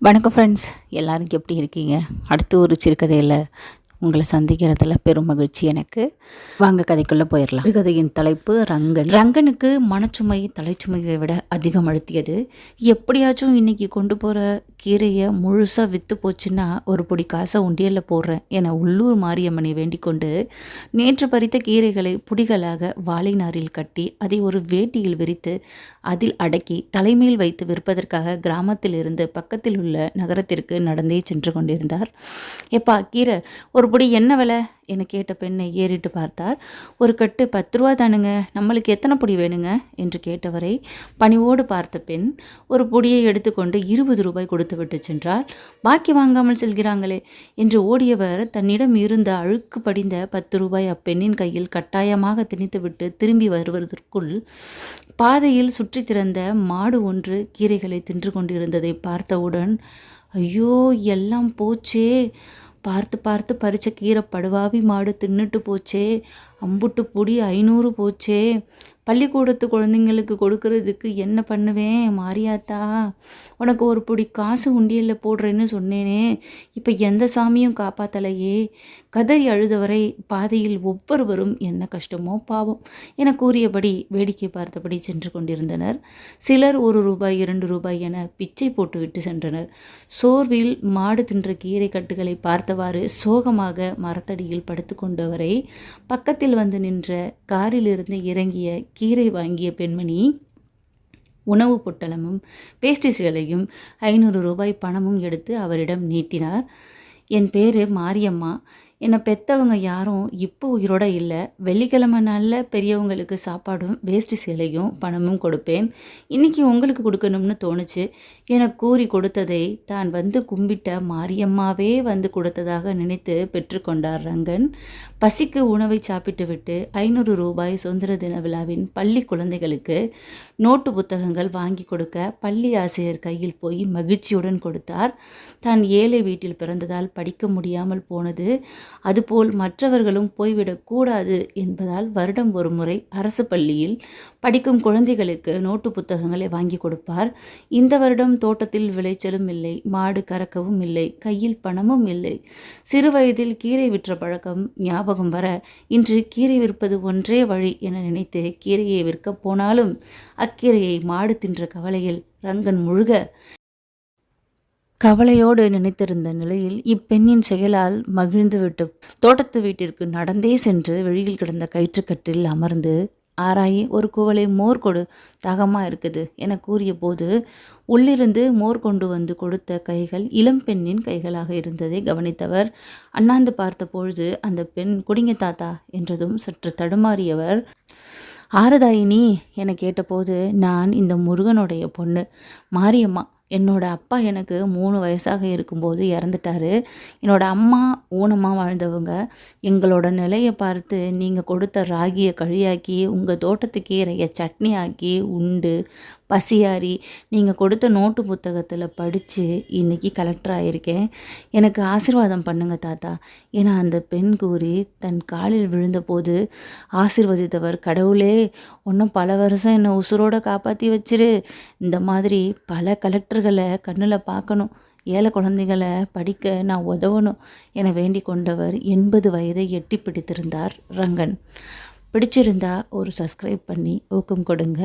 வணக்கம் ஃப்ரெண்ட்ஸ், எல்லாரும் எப்படி இருக்கீங்க? அடுத்து ஒரு சிறுகதையில் உங்களை சந்திக்கிறதுல பெரும் மகிழ்ச்சி எனக்கு. வாங்க கதைக்குள்ளே போயிடலாம். சிறுகதையின் தலைப்பு ரங்கன். ரங்கனுக்கு மனச்சுமை தலைச்சுமையை விட அதிகம் அழுத்தியது. எப்படியாச்சும் இன்னைக்கு கொண்டு போகிற கீரையை முழுசாக விற்று போச்சுன்னா ஒரு பொடி காசை உண்டியலில் போடுறேன் என உள்ளூர் மாரியம்மனை வேண்டிக் கொண்டு நேற்று பறித்த கீரைகளை புடிகளாக வாழை நாரில் கட்டி அதை ஒரு வேட்டியில் விரித்து அதில் அடக்கி தலைமையில் வைத்து விற்பதற்காக கிராமத்தில் இருந்து பக்கத்தில் உள்ள நகரத்திற்கு நடந்தே சென்று கொண்டிருந்தார். எப்பா கீரை ஒரு பொடி என்ன விலை என கேட்ட பெண்ணை ஏறிட்டு பார்த்தார். ஒரு கட்டு 10 ரூபா தானுங்க, நம்மளுக்கு எத்தனை பொடி வேணுங்க என்று கேட்டவரை பணிவோடு பார்த்த பெண் ஒரு பொடியை எடுத்துக்கொண்டு 20 ரூபாய் கொடுத்து விட்டு சென்றார். பாக்கி வாங்காமல் செல்கிறாங்களே என்று ஓடியவர் தன்னிடம் இருந்த அழுக்கு படிந்த 10 ரூபாய் அப்பெண்ணின் கையில் கட்டாயமாக திணித்துவிட்டு திரும்பி வருவதற்குள் பாதையில் சுற்றி திறந்த மாடு ஒன்று கீரைகளை தின்று கொண்டிருந்ததை பார்த்தவுடன், ஐயோ எல்லாம் போச்சே, பார்த்து பார்த்து பறிச்ச கீரை படுவாவி மாடு தின்னுட்டு போச்சே, அம்புட்டு பொடி 500 போச்சே, பள்ளிக்கூடத்து குழந்தைங்களுக்கு கொடுக்கறதுக்கு என்ன பண்ணுவேன் மாரியாத்தா, உனக்கு ஒரு பொடி காசு உண்டியலில் போடுறேன்னு சொன்னேனே, இப்போ எந்த சாமியும் காப்பாத்தலையே. கதறி அழுதவரை பாதையில் ஒவ்வொருவரும் என்ன கஷ்டமோ பாவம் என கூறியபடி வேடிக்கை பார்த்தபடி சென்று கொண்டிருந்தனர். சிலர் 1 ரூபாய் 2 ரூபாய் என பிச்சை போட்டுவிட்டு சென்றனர். சோர்வில் மாடு தின்ற கீரை கட்டுகளை பார்த்தவாறு சோகமாக மரத்தடியில் படுத்து கொண்டவரை பக்கத்தில் வந்து நின்ற காரிலிருந்து இறங்கிய கீரை வாங்கிய பெண்மணி உணவு பொட்டலமும் பேஸ்ட்ரிஸ்களையும் 500 ரூபாய் பணமும் எடுத்து அவரிடம் நீட்டினார். என் பேர் மாரியம்மா, என்னை பெற்றவங்க யாரும் இப்போ உயிரோட இல்லை. வெள்ளிக்கிழமை நாளில் பெரியவங்களுக்கு சாப்பாடும் வேஷ்டி சேலையும் பணமும் கொடுப்பேன். இன்றைக்கி உங்களுக்கு கொடுக்கணும்னு தோணுச்சு என கூறி கொடுத்ததை தான் வந்து கும்பிட்ட மாரியம்மாவே வந்து கொடுத்ததாக நினைத்து பெற்றுக்கொண்டார் ரங்கன். பசிக்கு உணவை சாப்பிட்டு விட்டு 500 ரூபாய் சுதந்திர தின விழாவின் பள்ளி குழந்தைகளுக்கு நோட்டு புத்தகங்கள் வாங்கி கொடுக்க பள்ளி ஆசிரியர் கையில் போய் மகிழ்ச்சியுடன் கொடுத்தார். தான் ஏழை வீட்டில் பிறந்ததால் படிக்க முடியாமல் போனது, அதுபோல் மற்றவர்களும் போய்விடக்கூடாது என்பதால் வருடம் ஒரு முறை அரசு பள்ளியில் படிக்கும் குழந்தைகளுக்கு நோட்டு புத்தகங்களை வாங்கி கொடுப்பார். இந்த வருடம் தோட்டத்தில் விளைச்சலும் இல்லை, மாடு கறக்கவும் இல்லை, கையில் பணமும் இல்லை. சிறு வயதில் கீரை விற்ற பழக்கம் ஞாபகம் வர இன்று கீரை விற்பது ஒன்றே வழி என நினைத்து கீரையை விற்க போனாலும் அக்கீரையை மாடு தின்ற கவலையில் ரங்கன் முழுக கவலையோடு நினைத்திருந்த நிலையில் இப்பெண்ணின் செயலால் மகிழ்ந்துவிட்டு தோட்டத்து வீட்டிற்கு நடந்தே சென்று வெளியில் கிடந்த கயிற்றுக்கட்டில் அமர்ந்து ஆராயி ஒரு குவளை மோர் கொடு, தாகமாக இருக்குது என கூறிய போது உள்ளிருந்து மோர் கொண்டு வந்து கொடுத்த கைகள் இளம்பெண்ணின் கைகளாக இருந்ததை கவனித்தவர் அண்ணாந்து பார்த்த பொழுது அந்த பெண் குடிங்க தாத்தா என்றதும் சற்று தடுமாறியவர், ஆறுதாயினி என கேட்டபோது, நான் இந்த முருகனுடைய பொண்ணு மாரியம்மா. என்னோட அப்பா எனக்கு 3 வயசாக இருக்கும்போது இறந்துட்டாரு. என்னோட அம்மா ஊனமாக வாழ்ந்தவங்க. எங்களோட நிலையை பார்த்து நீங்கள் கொடுத்த ராகியை கழியாக்கி உங்கள் தோட்டத்து கீரையை சட்னி ஆக்கி உண்டு பசியாரி நீங்கள் கொடுத்த நோட்டு புத்தகத்தில் படித்து இன்றைக்கி கலெக்டர் ஆகியிருக்கேன். எனக்கு ஆசீர்வாதம் பண்ணுங்க தாத்தா என அந்த பெண் கூறி தன் காலில் விழுந்தபோது ஆசீர்வதித்தவர், கடவுளே இன்னும் பல வருஷம் என்னை உசுரோடு காப்பாற்றி வச்சிரு, இந்த மாதிரி பல கலெக்டர்களை கண்ணில் பார்க்கணும், ஏழை குழந்தைகளை படிக்க நான் உதவணும் என வேண்டிக் கொண்டவர் 80 வயதை எட்டி பிடித்திருந்தார் ரங்கன். பிடிச்சிருந்தா ஒரு சப்ஸ்கிரைப் பண்ணி ஊக்கம் கொடுங்க.